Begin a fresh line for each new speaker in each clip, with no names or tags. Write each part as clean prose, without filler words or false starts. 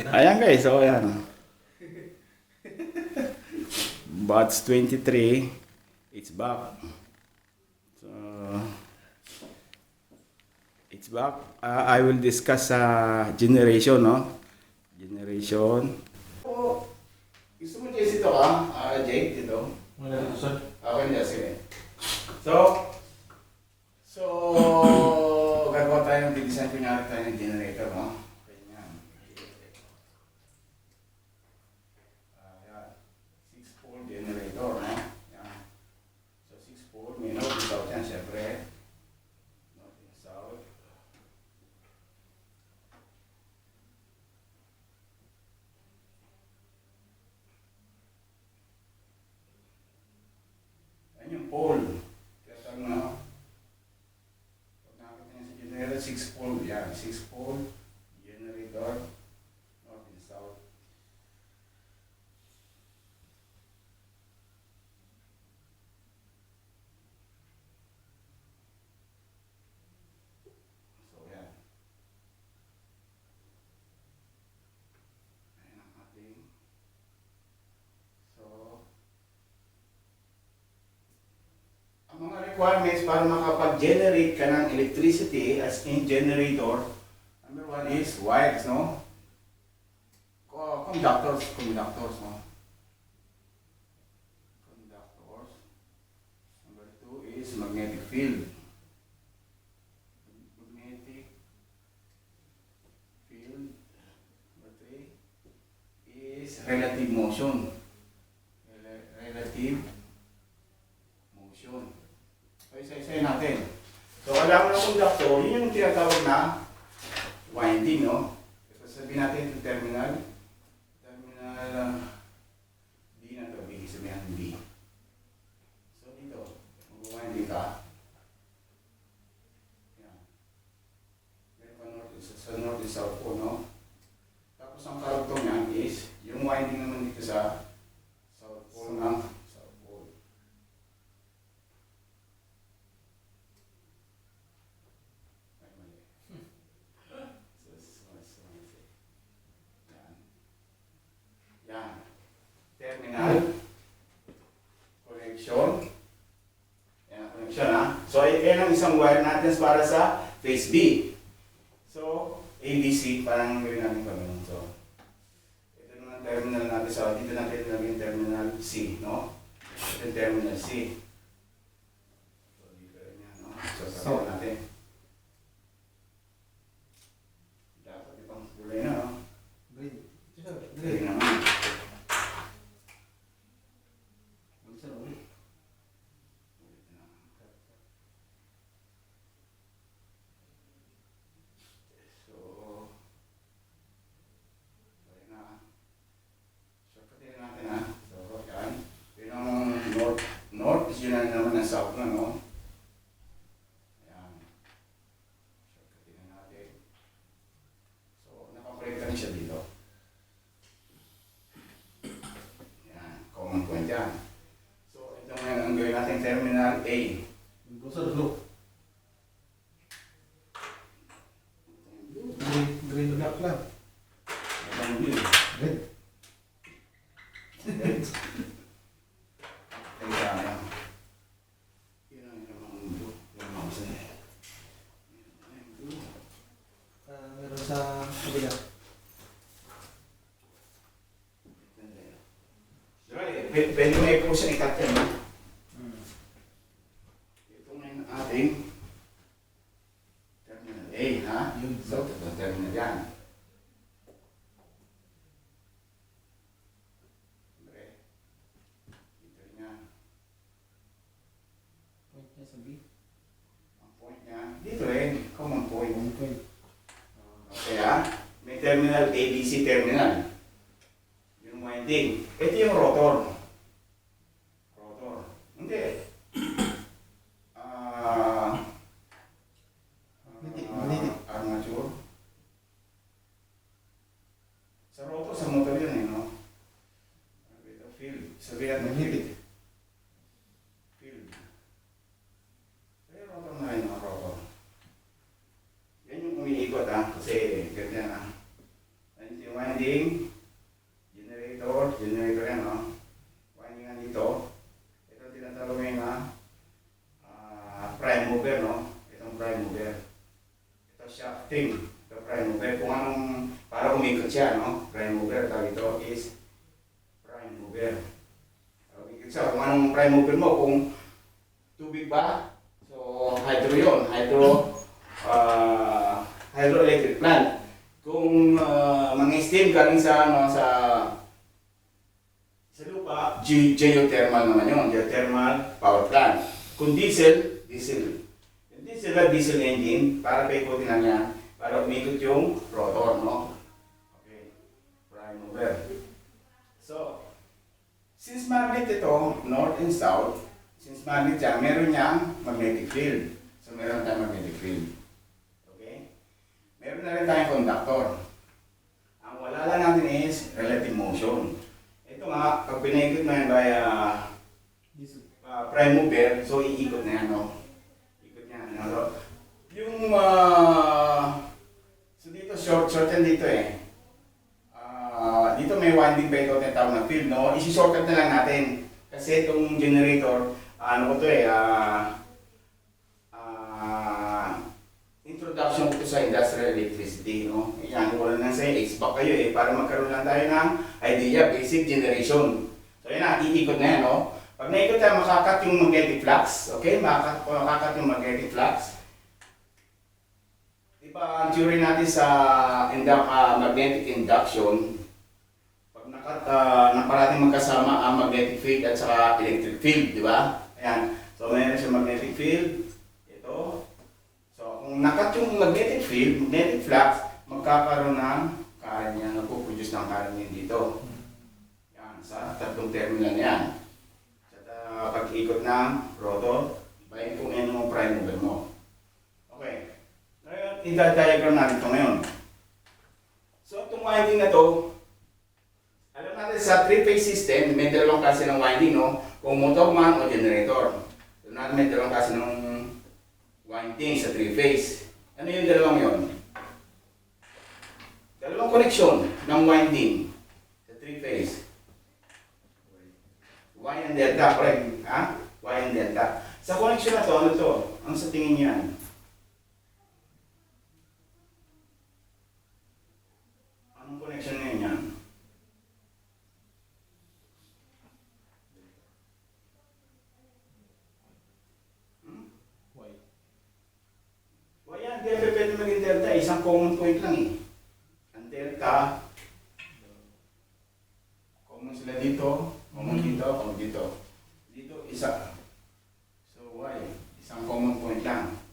Ayan guys, so ayan. Bots 23, it's back. So, it's back. I will discuss generation, no? Generation. Oh, gusto mo Jesse ito ka? Jake, dito?
Wala dito, sir.
Okay, na, sige. So, gagawa tayo ng didesign, kunyari tayo ng generator, no? Ganyan. Ayan. 6-pole generator, no? Ayan. So, 6-pole, may north and south yan, syempre. North and south. Ayan yung pole. Kaya tawag na, pag nakakita niya sa generator, 6-pole. Yan, 6-pole generator, north and south. So, yan. Ayan ang ating. So, ang mga requirements para makapag-generate ka ng electricity as in generator, number one is wires, no? Conductors, no? Conductors. Number two is magnetic field. Magnetic field. Number three is relative motion. Relative motion. So, isa-isa natin. So, alam mo na conductor, yun yung tinatawag na winding, no? So, sabihin natin itong terminal. Terminal D na ito, ibig sabihin natin D. So, dito, mag-winding ka. Yan. Meron ka north and south po, no? Tapos, ang karugtong yan is, yung winding naman dito sa south pole ng south pole. Ay, mali. Yan. Yan. Terminal. Connection. Yan, connection ha. So, yan ang isang wire natin para sa phase B. So, ABC, parang gawin natin kami. So, ito naman terminal natin. So, dito natin naging terminal C, no? Ito yung terminal C. So, dito rin yan, no? So, sabihin natin. Dapat itong kulay na, no?
Green. Sir,
Green
green.
naman.
Sir, ulit.
So, ayun na. Shortcutin natin ha. So, yan. Yun ang north. North is yun na naman ang south na, no? Ayan. Shortcutin natin. So, nakakolekta rin siya dito. Yan. Common point yan. So, ito ngayon ang gawin natin terminal A.
Go, sir, blue. Green, green black lang.
Itong blue.
Red.
Teka, ayan. Yun ang blue. Yung mouse na yan. Ayan, blue.
Meron sa kabila.
Pwede mo i-push and i-cut yan, no? Ito ngayon ang ating terminal A, ha?
Yun.
So, ito ang terminal yan. Siyempre, dito rin yan.
Point niya sa B.
Ang point niya, dito rin, common point.
One point.
Kaya, may terminal ABC terminal. Yung winding. Ito yung rotor. Rotor. Hindi.
Magnetic.
Armature. Sa rotor, sa motor yun eh, no? Ito, field. Sabihan mo field. Field. Kaya rotor na rin, no? Rotor. Yan yung umiikot, ha? Kasi, ganyan, ha? Yan yung winding. winding, generator yan, no? Winding nga dito. Ito tinatawag ngayon na prime mover, no? Itong prime mover. Ito shafting. Ito prime mover. Kung anong, para umikot siya, no? Prime mover, tawag ito is prime mover. Para umikot siya. Kung anong prime mover mo, kung tubig ba? So, hydro yun. Hydroelectric plant. Kung mga steam galing sa ano sa lupa, geothermal naman yun, geothermal power plant. Kung diesel. Yung diesel engine, para paikutin lang yan, para umikot yung rotor, no? Okay, prime mover. So, since magnet ito, north and south, since magnet yan, meron niyang magnetic field. So, meron tayong magnetic field. Meron na rin tayong conductor. Ang wala lang natin is relative motion. Ito nga, pag pinaikot mo yan by prime mover, so iikot na yan, no? Ikot yan, no? So, yung, so dito, shorten dito eh. Dito may winding pa ito, tinatawag na field, no? Isi-shortcut na lang natin. Kasi itong generator, ano ko to eh, introduction ko sa industrial electricity, no? Yan, wala lang sa HVAC kayo eh, para magkaroon lang tayo ng idea, basic generation. So yan na, iikot na yan, no? Pag naikot tayo, makakat yung magnetic flux, okay? Makakat yung magnetic flux. Diba, ang theory natin sa magnetic induction, pag naparating magkasama ang magnetic field at saka electric field, di ba? Ayan, so mayroon siya magnetic field, ito. Kung nakat yung magnetic field, magnetic flux, magkakaroon ng current yan, nagpo-produce ng current yan dito. Yan, sa tatlong terminal yan. Sa pag-ikot ng rotor, ibahin kung ano yung prime mover mo. Okay. Ngayon, i-diagram natin ito ngayon. So, itong winding na to, alam natin sa three-phase system, may dalawang klase ng winding, no? Kung motor man o generator. So, natin may dalawang klase ng winding sa three-phase. Ano yung dalawang yun? Dalawang koneksyon ng winding sa three-phase. Y and delta, correct? Ha? Y and delta. Sa koneksyon na to, ano to? Ang sa tingin niyan? Anong koneksyon na yan? Yan, delta pwede maging delta, isang common point lang eh. Ang delta, common sila dito, common dito. Dito, isa. So, y, isang common point lang.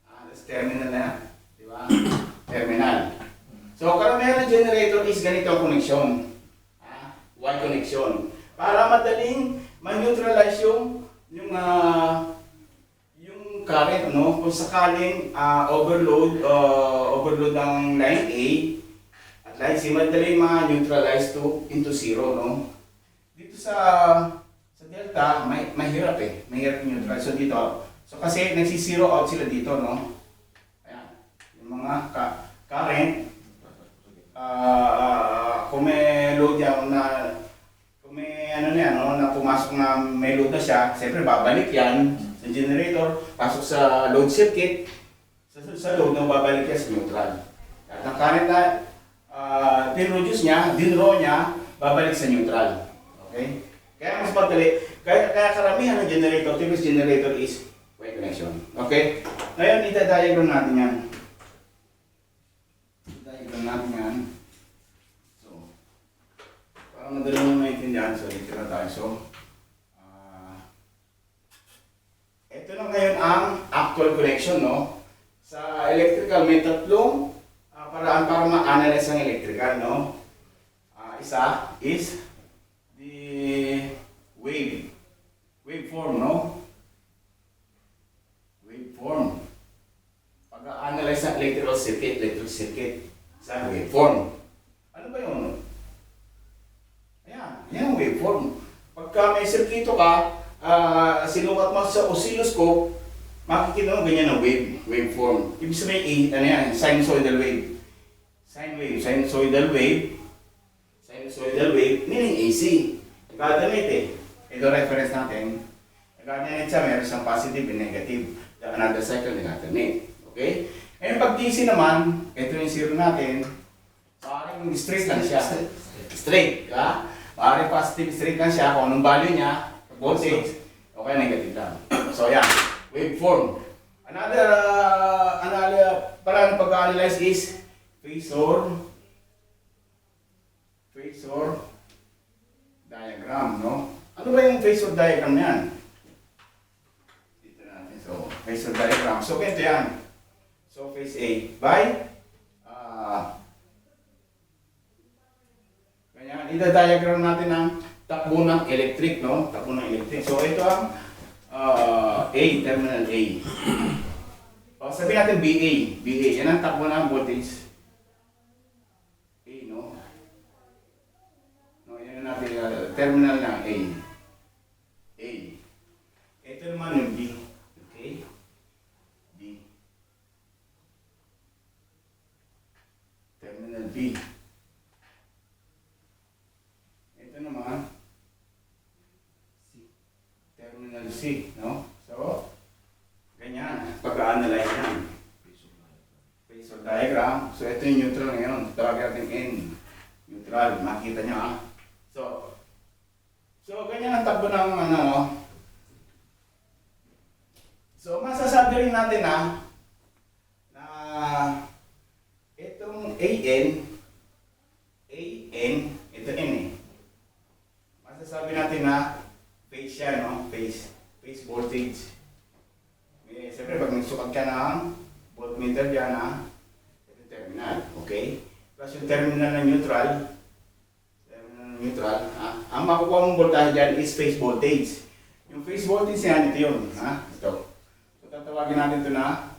That's terminal na, di ba? Terminal. So, karamihan ng generator is ganito ang connection. Y connection. Para madaling man-neutralize yung current, no? Kung sakaling overload ang line A at line C, madali ma-neutralize into zero, no? Dito sa delta, mahirap eh. Mahirap neutralize. So dito, so kasi nagsi-zero out sila dito, no? Ayan. Yung mga current, kung may load yan kung may ano na yan, no? Na pumasok na may load na siya, siyempre babalik yan sa generator, pasok sa load circuit, sa load na babalik niya sa neutral. At ang current na dinroduce niya, babalik sa neutral. Okay? Kaya mas madali, kaya karamihan ng generator, typical generator is Y connection. Okay? Ngayon, ita-diagram natin yan. So, para madali mo maintindihan, so dito na tayo. So, ito na ngayon ang actual connection, no? Sa electrical, may tatlong paraan para ma-analyze ang electrical, no? Isa is the waveform, no? Waveform. Pag-analyze ang electric circuit sa waveform. Ano ba yun? Ayan, yan ang waveform. Pagka may circuito ka, sinukat mo sa oscilloscope, makikita mo ganyan ang waveform. Ibig sabihin, ano yan, sinusoidal wave. Sinusoidal wave, AC. Nag-alternate eh. Ito reference natin. Nag-alternate siya, meron siyang positive and negative. Another cycle, nag-alternate. Okay? Ngayon pag DC naman, ito yung zero natin. Maaaring straight lang siya. Straight. Ha? Maaaring positive straight lang siya kung anong value niya, voltage, okay, negative lang. So yan, waveform. Another parang pag-analyze is phasor diagram, no? Ano ba yung phasor diagram yan? Dito natin. So, phasor diagram. So, ganito yan. So, phase A by ganyan. Ida-diagram natin ang takbo ng electric, no? Takbo ng electric. So, ito ang A, terminal A. O, sabihin natin BA. BA, yan ang takbo ng voltage. A, no? No, yan ang natin, terminal ng A. A. Ito naman yung B. Okay? B. Terminal B. Ito naman, terminal C, no? So, ganyan, pag-analyze yan. Phasor diagram. So, ito yung neutral ngayon. Tawag natin N. Neutral. Makita nyo, ha? So, ganyan ang takbo ng ano. So, masasabi rin natin na itong ito N eh. Masasabi natin na phase siya, no? Phase voltage. Eh, siyempre, pag nagsukat ka ng voltmeter dyan, ha? Ito terminal, okay? Plus yung terminal na neutral, ang makukuha mong voltage dyan is phase voltage. Yung phase voltage yan, ito yun, ha? Ito. So, tatawagin natin ito na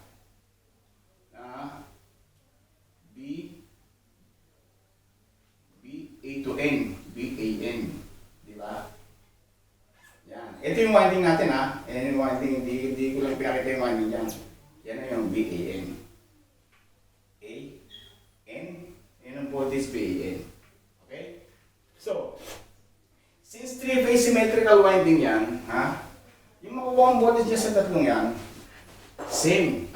A to N, BAN, di ba? Yan. Ito yung winding natin, ha? Yan yung winding, hindi ko lang pinakita yung winding dyan. Yan na yung BAN. A-N, yan ang voltage BAN. Okay? So, since three-phase symmetrical winding yan, ha? Yung makukuha ang voltage dyan sa tatlong yan, same,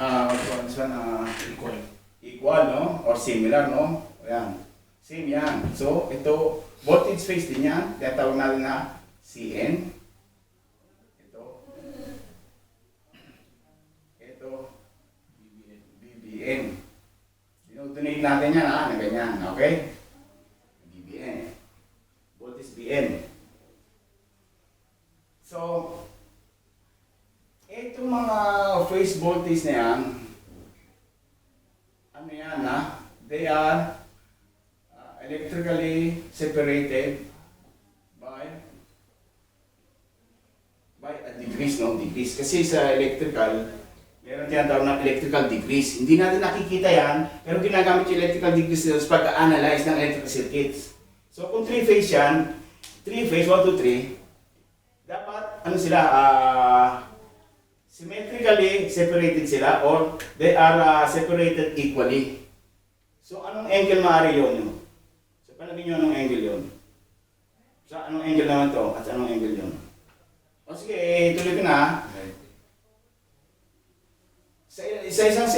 equal, no? Or similar, no? Ayan. Same yan. So, ito, voltage phase din yan. Kaya tawag natin na CN. Ito, BBN. Dinodonate natin yan, ha? Na ganyan, okay? BBN. Voltage BN. So, itong mga phase voltage na yan, ano yan, ha? They are electrically separated by a degrees, no? Degrees. Kasi sa electrical, meron tinatawag na electrical degrees. Hindi natin nakikita yan, pero ginagamit yung electrical degrees sa pag-analyze ng electrical circuits. So kung 3-phase yan, 3-phase, 1, 2, 3, dapat, ano sila, symmetrically separated sila or they are separated equally. So anong angle maaari yun? Palagay nyo anong angle yun. Sa anong angle naman to at anong angle yun. O sige, tuloy ko na. Sa isang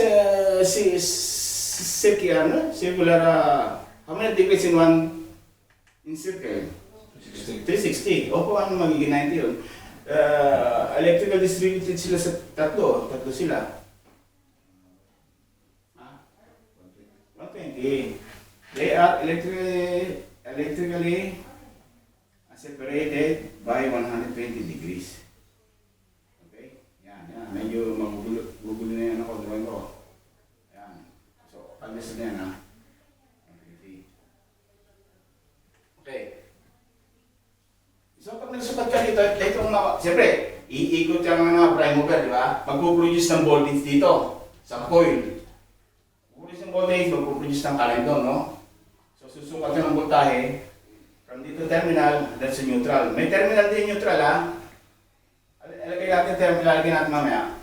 circular, how many degrees in one in circle? 360. O paano magiging 90 yun? Electrical distributed sila sa tatlo sila. 120. They are electrically separated by 120 degrees. Okay? Yan. Medyo magugulo na yan ako. Drawing ko. Yan. So, pag-listen na yan, ha? Okay. So, pag nagsukat ka dito, siyempre, iikot ka mga prime mover, di ba? Magpuproduce ng voltage dito, sa coil. Magpuproduce ng voltage, magpuproduce ng current doon, no? Susukat ka ng voltahe from dito terminal then sa neutral. May terminal din neutral, ha? Ilagay natin terminal, ilagay natin mamaya.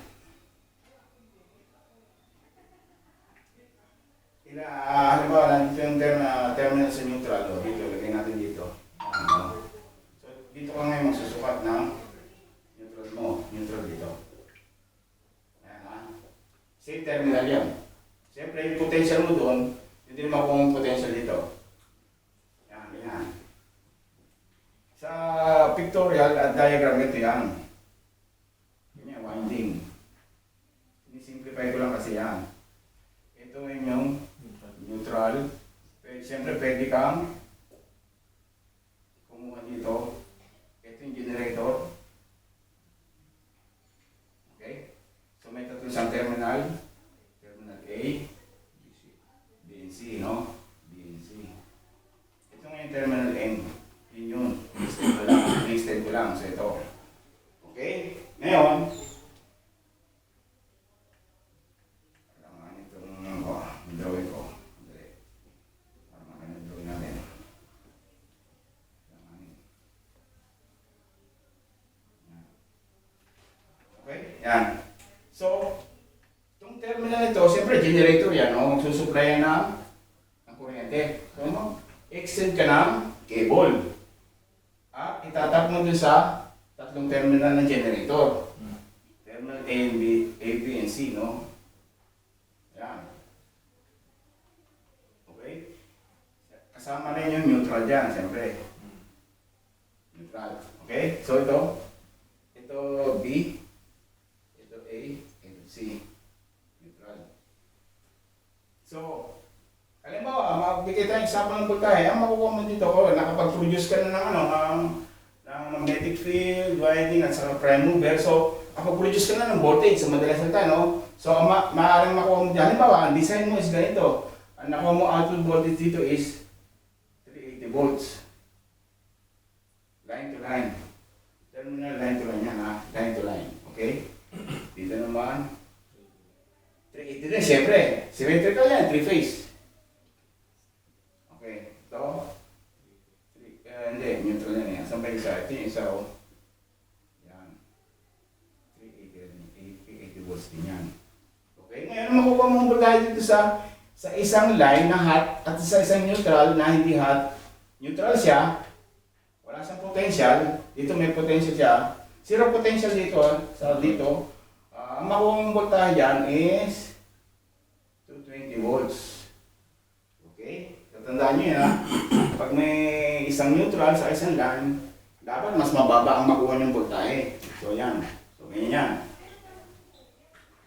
Halimbawa, nandito yung terminal sa neutral. Dito, ilagay natin dito. pictorial at diagram, ito yan. Yun yan, winding. Sinisimplify ko lang kasi yan. Ito yung neutral. Siyempre, pwede kang kumuha dito. Ito yung generator. Okay? So, may tatlo siyang terminal. Terminal A, B and C, no? B and C. Ito nga yung terminal N. Yun yun. Listed ko lang. So, ito. Okay? Ngayon, kailangan itong drawing ko. Para makanya drawing natin. Okay? Yan. So, itong terminal ito, siyempre generator yan, no? Magsusupply yan ng kuryente. So, extend ka ng cable. At itatap mo dun sa tatlong terminal ng generator. Terminal A, B and C, no? Yan. Okay? Kasama rin yung neutral dyan, siyempre. Neutral. Okay? So ito B, ito A, ito C. Neutral. So, halimbawa, magbigay tayo example ng voltahe. Ang makukuha mo dito, nakapag-produce ka na ng ng magnetic field, winding, at saka prime mover. So, nakapag-produce ka na ng voltage sa madalas salita, no? So, maaaring makuha mo dyan. Halimbawa, ang design mo is ganito. Ang nakuha mo output voltage dito is 380 volts. Line to line. Terminal line to line yan, ha? Line to line. Okay? Dito naman, 380 din, siyempre. Symmetrical yan, 3 phase. Okay, ito. Hindi, neutral yan yan. Saan ba yung isa? Ito yung isa, oh. Yan. 380 volts din yan. Okay, ngayon makukuha mo tayo dito sa isang line na hot at sa isang neutral na hindi hot. Neutral siya. Wala siyang potential. Dito may potential siya. Zero potential dito, sa dito. Ang makuha mong voltahe dyan is 220 volts. Okay? Tandaan nyo yan, ha? Pag may isang neutral sa isang line, dapat mas mababa ang makuha ng voltahe. So, yan. So, ganyan yan.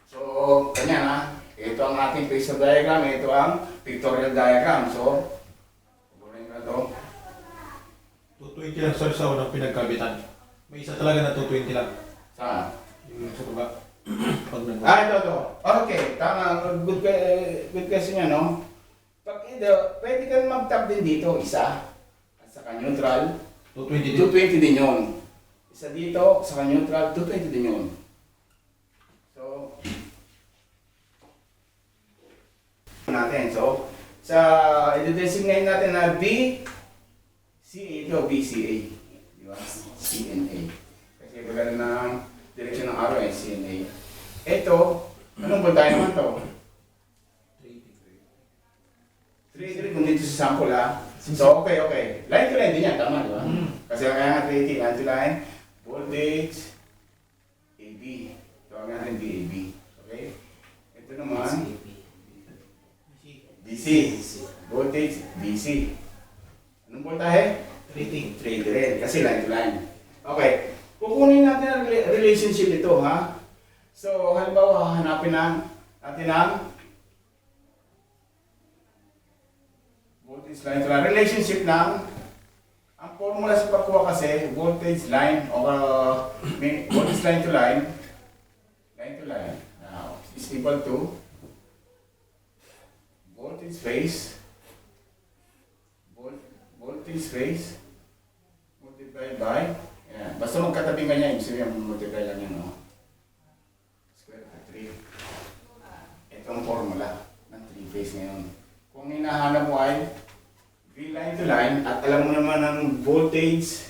So, ganyan, ha? Ito ang ating phasor diagram. Ito ang pictorial diagram. So, kukunin ko na ito.
220 lang, sorry sa unang pinagkabitan. May isa talaga na 220 lang.
Saan?
Yung sa baba. Pag nag-
Ito. Okay, tama. Good question yan, no? Pag ito, pwede kang mag-tap din dito, isa. At saka neutral,
220 din.
220 din yun. Isa dito, saka neutral, 220 din yun. So, natin. So, i-designate natin na BCA ito, BCA. Di ba? CNA. Kasi pagkala ng direksyon ng arrow ay CNA. Ito, anong voltahe naman to? 380 kung dito sa sample, ha? So, okay. Line to line din yan, tama, di ba? Kasi kaya nga 380, line to line, voltage, AB. Tawag natin BAB. Okay? Ito naman, DC. Voltage, DC. Anong voltahe? 380 rin, kasi line to line. Okay. Kukunin natin ang relationship nito, ha? So, halimbawa, hanapin natin ang voltage line to line. Relationship ng, ang formula sa pagkuha kasi, voltage line or voltage line to line now is equal to voltage phase multiplied by, yan. Basta magkatabing ganyan, ibig sabihin multiply lang yan, no? Square root of 3. Itong formula ng 3 phase ngayon. Kung hinahanap mo ay V line to line at alam mo naman ang voltage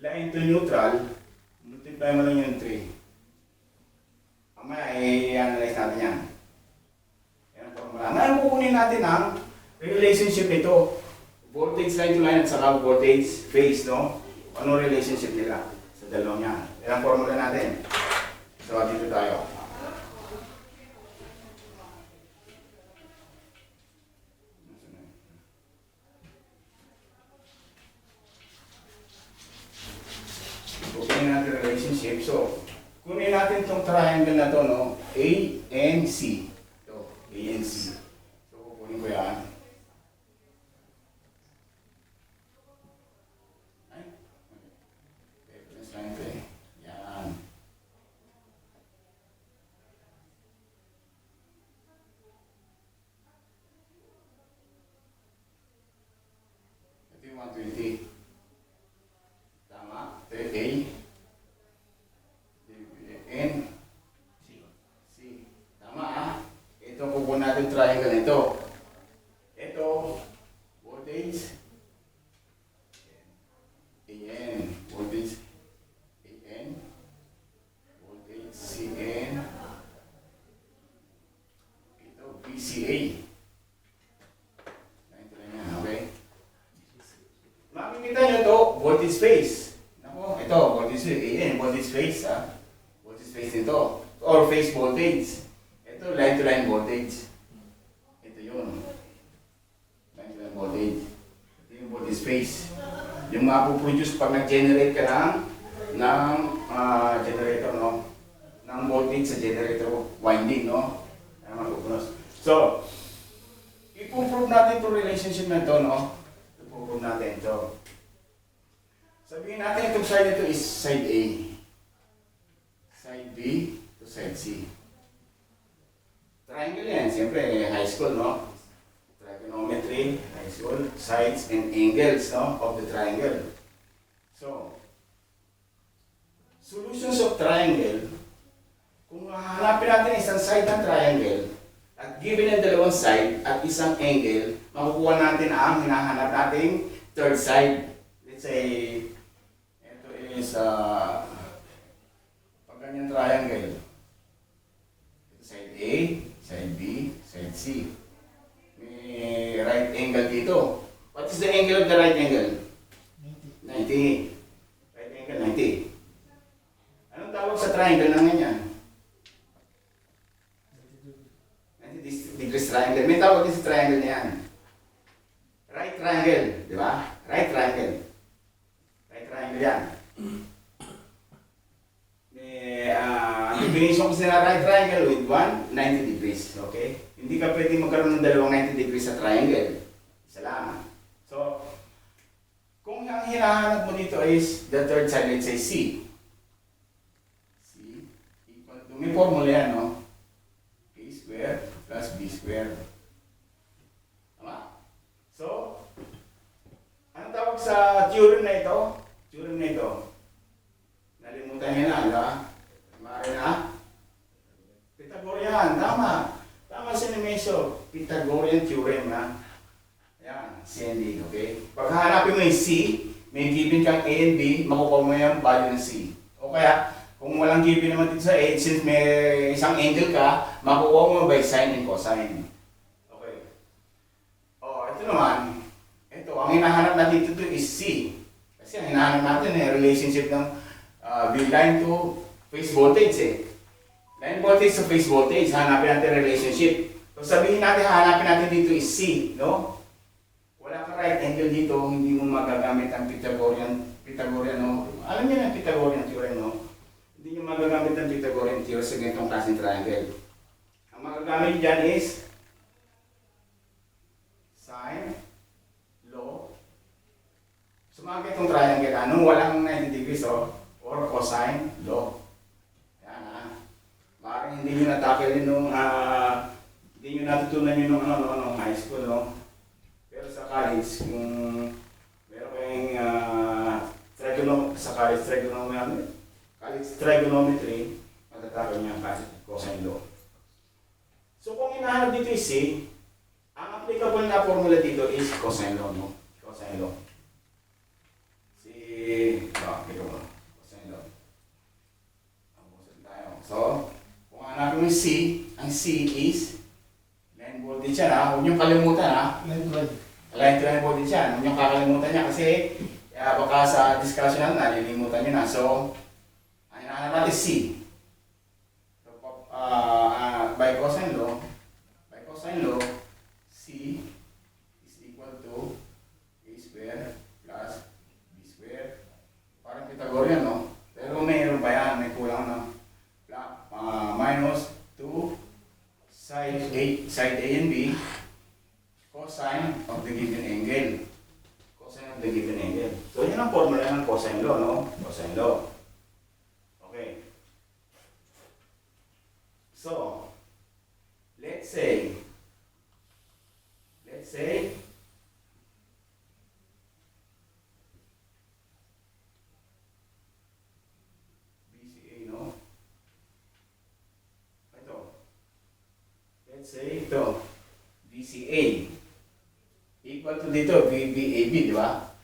line to neutral, multiply mo lang yung 3. Mamaya i-analyze natin yan. Yan ang formula. Ngayon kukunin natin ang relationship nito. Voltage line to line at saka voltage phase, no? Ano relationship nila sa dalawang yan? Yan ang formula natin. So, dito tayo. relationship. So, kunin natin itong triangle na to, no? A and C. Ito, A and C. So, kukunin ko yan. Ay, reference line ko eh. Yan. Ito yung 120. Tama. Ito yung A. N. C. Tama ah. Ito kukunin natin triangle nito. Ito, voltage. AN. Voltage AN. Voltage CN. Ito, VCA. Ito lang yan, okay? Makikita nyo ito, voltage phase. Nako, ito, voltage phase. AN, voltage phase ah. Voltage phase nito. Or phase voltage. Ito, line-to-line voltage. Ito yun. Line-to-line voltage. Ito yung voltage phase. Yung mapuproduce pag nag-generate ka ng generator, no? Ng voltage sa generator winding, no? Kaya mapupunos. So, ipuprove natin itong relationship na ito, no? Ipuprove natin ito. Sabihin natin itong side ito is side A. Side B to side C. Triangle yan. Siyempre, high school, no? Trigonometry, high school, sides and angles, no? Of the triangle. So, solutions of triangle, kung hahanapin natin isang side ng triangle, at given ang dalawang side at isang angle, makukuha natin ang hinahanap nating third side. Let's say, ito is pag ganyan triangle. Ito side A, side B, side C. May right angle dito. What is the angle of the right angle? 90. Right angle, 90. Anong tawag sa triangle ng ganyan? 90 degrees triangle. May tawag din sa triangle na yan. Right triangle, di ba? Right triangle. Right triangle yan. Ang definition ko sa right triangle with 90 degrees. Okay? Hindi ka pwede magkaroon ng dalawang 90 degrees sa triangle. Isa lang. So, kung ang hinahanap mo dito is the third side, let's say C. C equal to, may formula yan, no? A square plus B square. Tama? So, anong tawag sa theorem na ito? Theorem na ito. Nalimutan niyo na, di ba? Mari na? Pythagorean, tama. Tama si Nemesio. Pythagorean theorem, ha? Ayan, C and D, okay? Pag hahanapin mo yung C, may given kang A and B, makukuha mo yung value ng C. O kaya, kung walang given naman dito sa A, since may isang angle ka, makukuha mo by sine and cosine. Okay. O, ito naman. Ito, ang hinahanap natin dito is C. Kasi ang hinahanap natin relationship ng V-line to phase voltage eh. Line voltage to phase voltage, hanapin natin relationship. So sabihin natin, hanapin natin dito is C, no? Wala ka right angle dito, hindi mo magagamit ang Pythagorean, no? Alam niyo na Pythagorean theorem, no? Hindi nyo magagamit ang Pythagorean theorem sa ganitong klaseng triangle. Ang magagamit dyan is sine, law. Sumagay itong triangle, anong walang 90 degrees, or cosine, law. Yan ha. Parang hindi nyo natakil yun nung, hindi nyo natutunan yun nung high school, no? Pero sa college, kung meron kayong college trigonometry, matatakil nyo ang cosine law. So kung hinahanap dito is C, ang applicable na formula dito is cosine law, no? Cosine law. Cosine law. So, kung hanapin mo yung C, ang C is line voltage yan ha. Huwag niyong kalimutan ha. Line to line voltage yan. Huwag niyong kakalimutan niya kasi baka sa discussion natin nalilimutan niyo na. So, ang hinahanap natin C. So, by cosine law, C is equal to A square plus B square. Parang Pythagorean, no? Pero mayroon pa yan. find the given angle. So, yan ang formula ng cosine law, no? Cosine law. Okay. So, let's say, BCA, no? Ito. Let's say ito, BCA equal to dito, BAB, di ba?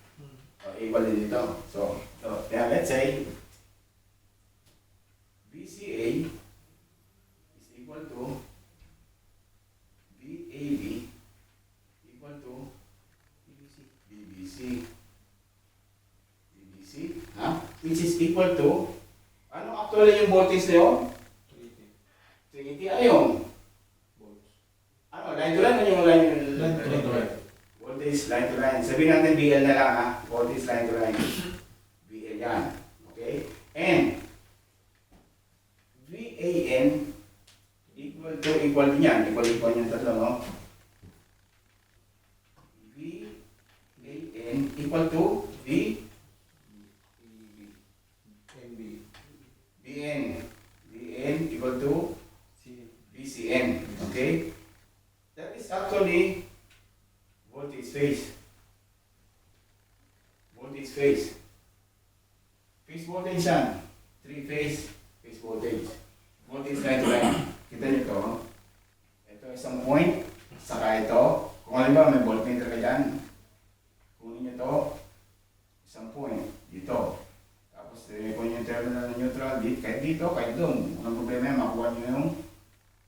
Equal din dito. So, yeah, let's say BCA is equal to BAB equal to BBC. Ha? Which is equal to, ano actually yung voltage na yun? 380. Ano yun? Ano, line to line o yung line to line? Voltage line to line. Sabihin natin BL na lang ha. Voltage line to line. BL yan. Okay? And VAN equal din yan. Equal yung tatlo, no? VAN equal to BN equal to BCN. Okay? That is actually voltage phase. Phase voltage yan. 3 phase voltage. Voltage line to line. Kita nyo to. Ito isang point. Saka ito. Kung halimbawa may voltmeter ka dyan, kunin nyo to. Isang point. Dito. Tapos kung yung terminal na neutral, kahit dito, kahit doon. Walang problema yan. Makuha nyo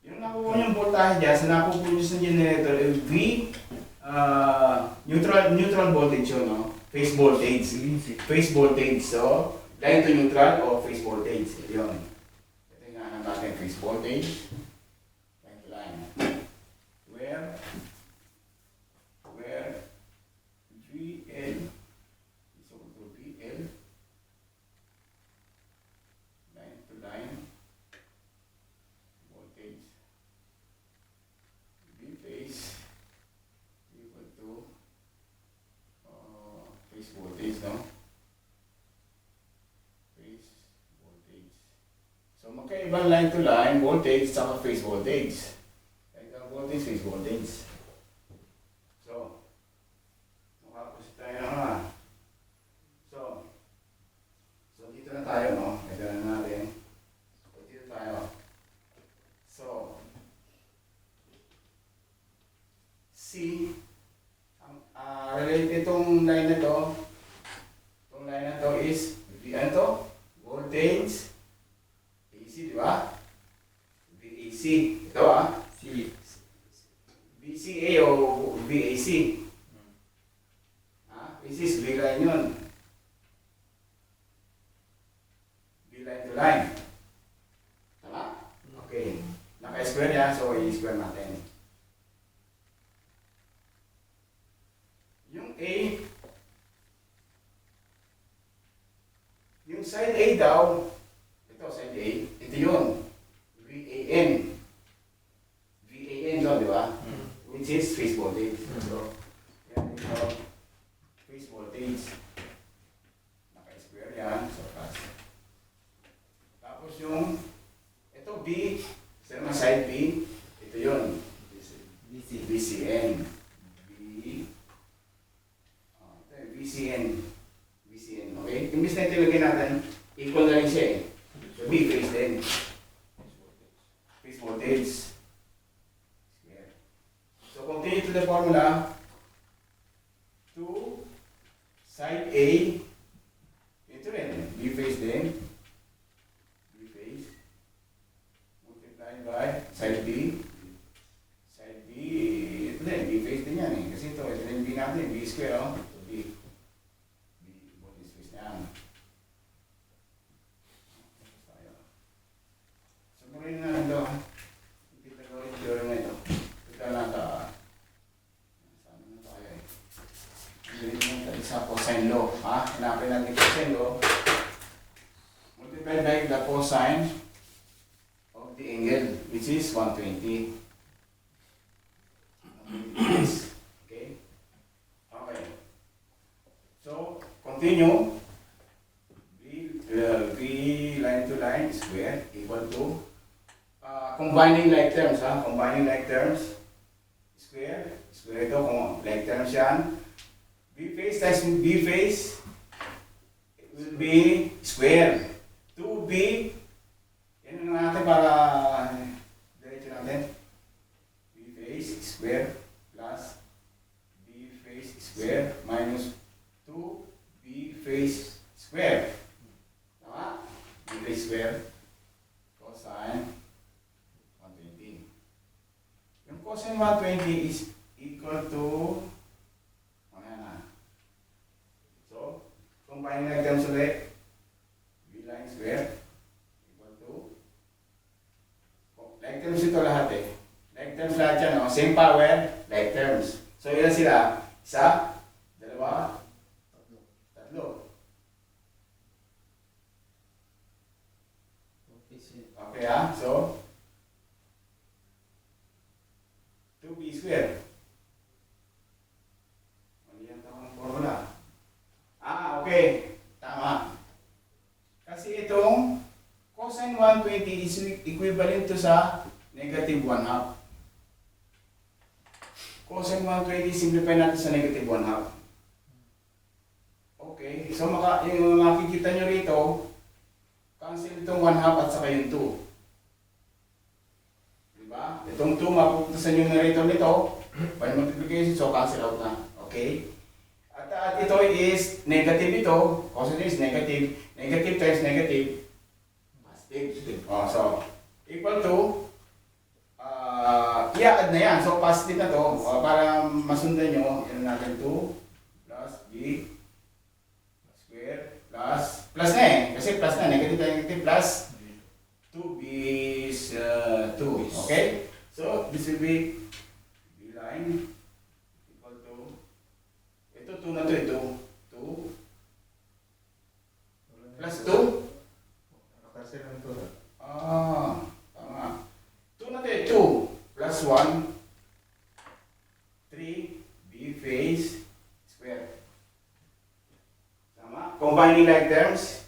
yung nakuha nyo yung voltage dyan sa napuproduce ng generator, neutral voltage yun, no? Phase voltage. So, line to neutral o phase voltage. Yun. Ito yung nahanap natin, phase voltage. Line to line. Where VL is equal to VL. Line to line. Voltage. V phase equal to phase voltage, no? Phase voltage. So magkaibang line to line voltage sa phase voltage. Line voltage, phase voltage. So, makapos tayo na nga. So dito na tayo, no? Ito na natin. So dito tayo. So, C, related itong line na to. Itong line na to is, ano to? Voltage, AC, di ba? VAC. Ito VCA o VAC. This is V line yun. V line to line. Tama? Okay. Naka-square yan, so i-square natin. Yung A, yung side A daw, ito side A, ito yun, VAN. VAN daw, di ba? Which is phase voltage. So, yan ito, phase voltage. Naka-square yan, so plus. Tapos yung, ito B, sa naman side B, ito yun, VCN. VCN, okay? Imbis na itilagay natin, equal na rin siya eh. So, B phase din. Phase voltage. So, continue to the formula. 2, side A, ito rin, B phase din. B phase. Multiplied by side B. Side B, ito din, B phase din yan eh. Kasi ito rin B natin, B square, oh. So, B. Sumarin na ito. Pythagorean theorem na ito. Ito na ito. Saan na tayo eh. Hindi naman tayo sa cosine law. Hanapin natin cosine law. Multiply by the cosine of the angle, which is 120. Okay? Okay. Continue. V line to line square equal to combining like terms, combining like terms square ito kung like terms yan. B face times B face will be square 2B, yan na natin para diretso natin. B face square plus B face square minus 2B face square. Tama? B face square cosine 120. Yung cosine 120 is equal to so, combining like terms ulit. B line square equal to like terms ito lahat eh. Like terms lahat yan, no? Same power, like terms. So, ilan sila? Isa, dalawa, tatlo. Okay so 2B square. Mali ang tamang formula. Okay. Tama. Kasi itong cosine 120 is equivalent to sa negative 1/2. Cosine 120, simplify natin sa negative 1/2. Okay. So, yung makikita nyo rito, cancel itong 1/2 at saka yung 2. Diba? Itong 2 mapupunta sa numerator nito, by multiplication, so cancel out na. Okay? At ito is negative ito, cosine is negative, negative times negative, positive. So, equal to, i-add na yan. So, positive na to, para masundan nyo, yan natin 2 plus B square plus na eh, kasi plus na, negative times negative plus 2B is 2. Okay? So, this will be B line equal to, ito 2 na to, ito 2 plus 2. Tama. 2 na to, 2 plus 1 3 B face square. Tama? Combining like terms,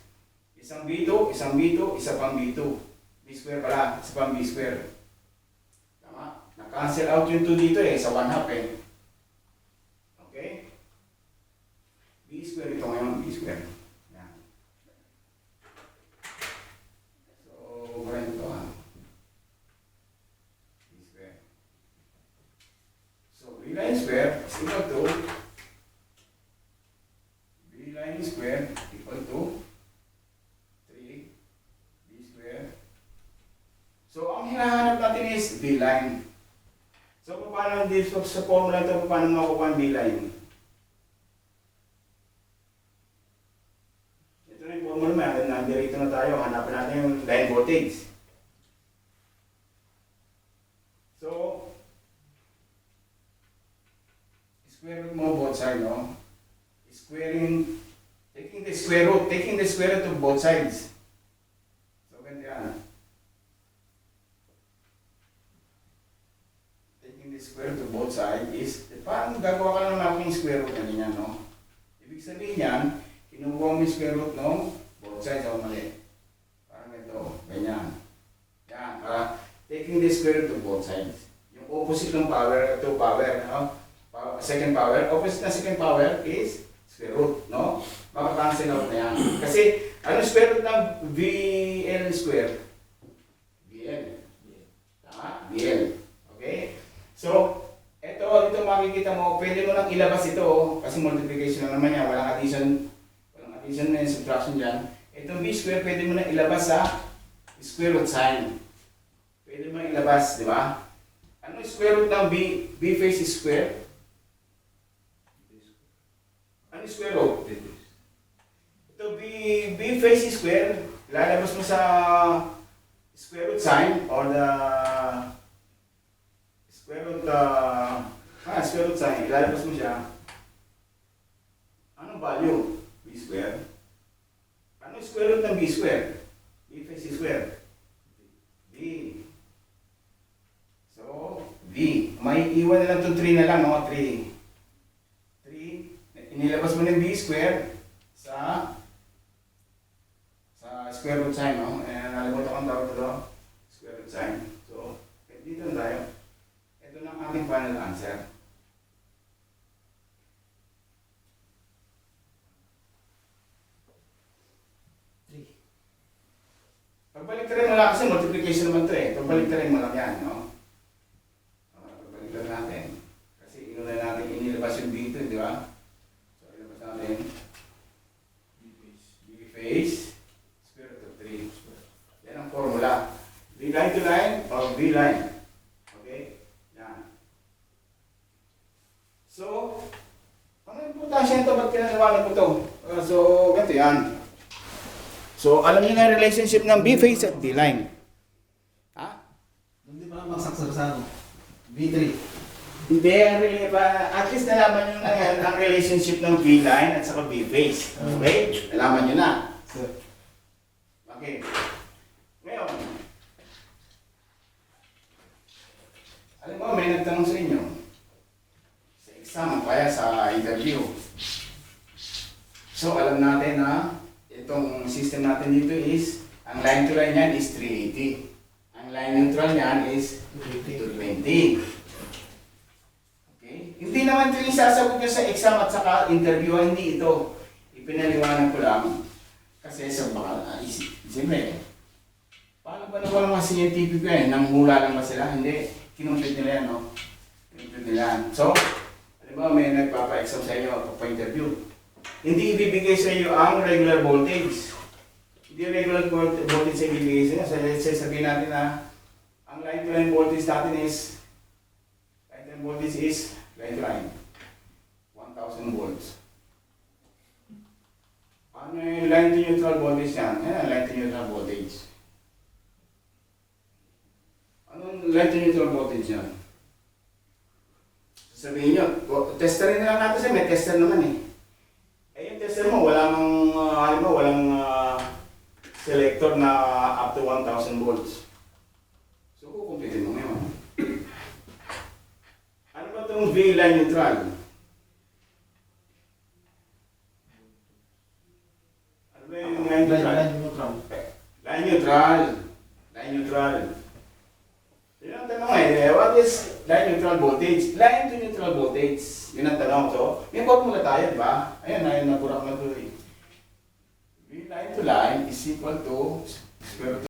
isang B2, isang B2, isa pang B2. B square pala, isa pang B square. Tama? Na-cancel out yung 2 dito eh, sa 1/2 eh. Okay? B square ito ngayon, B square. Yan. So, ganito B square. So, B line square is equal to B line square equal to 3 B square. So, ang hinahanap natin is B line. So, paano dito sa formula ito, paano makukuha ang B line? Ito na yung formula, nandito na tayo, hanapin natin yung line voltage. So, square root mo both sides, no? Squaring, taking the square root of both sides. So, ganito yan. The square root of both sides is, parang gagawa ka lang ng aking square root na ganyan, no? Ibig sabihin yan, kinukuha mo yung square root ng both sides, o mali. Parang ito, ganyan. Yan, taking the square root of both sides. Yung opposite ng power, ito power, no? Second power, opposite na second power is square root, no? Makakancel out na yan. Kasi, ano square root ng VL square? VL. Tama? VL. Okay? So, dito makikita mo, pwede mo nang ilabas ito, kasi multiplication na naman yan, walang addition na yung subtraction dyan. Itong B square, pwede mo nang ilabas sa square root sign. Pwede mo nang ilabas, di ba? Ano square root ng B face is square? Ano square root? Ito B face is square, lalabas mo sa square root sign or the square root sign, ilalabas mo siya. Anong value? B square. Ano square root ng B square? B face is square. B. So, B. May iwan na lang itong 3 na lang, no? 3. Inilabas mo ng B square. sa square root sign, no? Nalimutan ko ang tawag dito, square root sign. So, dito na tayo. Ito na ang ating final answer. Pagbalik rin mo lang kasi multiplication naman ito eh. Pagbalik rin mo lang yan, no? Pagbalik rin natin. Kasi inuna natin inilabas yung dito, di ba? So, ilabas natin. B face, square root of 3. Yan ang formula. B line to line or B line. Okay? Yan. So, ano yung importansya nito? Ba't kinanawalan ko ito? So, ganito yan. So, alam niyo na yung relationship ng B face at B line. Ha?
Hindi ba magsaksak sa ano? B3.
Hindi, at least nalaman niyo na yan ang relationship ng B line at saka B face. Okay? Nalaman niyo na. Okay. Ngayon, alam mo, may nagtanong sa inyo sa exam o kaya sa interview. So, alam natin na itong system natin dito is, ang line to line yan is 380. Ang line neutral yan is 220. Okay? Hindi naman ito yung sasagot nyo sa exam at saka interview, hindi ito. Ipinaliwanag ko lang. Kasi sa baka, siyempre, paano ba naman mga scientific yan? Nanghula lang ba sila? Hindi. Kinumpit nila yan, no? Kinumpit nila yan. So, alam mo, may nagpapa-exam sa inyo, pa-interview. Hindi ibibigay sa iyo ang regular voltage. Hindi regular voltage ay ibibigay sa iyo. Sabihin natin na ang line to line voltage natin is line to line 1000 volts. Ano yung line to neutral voltage yan? Yan ang line to neutral voltage. Anong line to neutral voltage yan? Sabihin nyo, testerin na lang natin kasi may tester naman eh. Yung tester mo, walang selector na up to 1000 volts. So, kukumpitin mo ngayon. Ano ba itong V line neutral? Ano ba yung line neutral? Line neutral. Line neutral. Yun ang tanong eh, what is line neutral voltage? Line to neutral voltage. Yun ang tanong. So, may formula tayo, di ba? Ayun, naburak na ito eh. V line to line is equal to square root